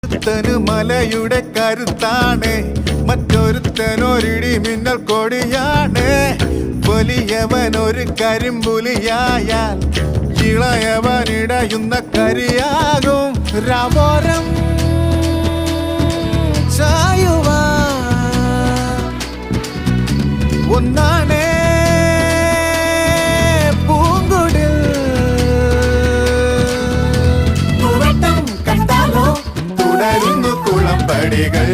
ഒരുത്തന് മലയുടെ കരുത്താണ്, മറ്റൊരുത്തനൊരിടി മിന്നൽ കൊടിയാണ്. വലിയവൻ ഒരു കരിമ്പുലിയായാൽ ഇളയവനിടയുന്ന കരിയാകും. രാമോരം ചായുവാ ഒന്നാണേ പൂങ്കുടിൽ. തുടരുന്നു കുളമ്പടികൾ.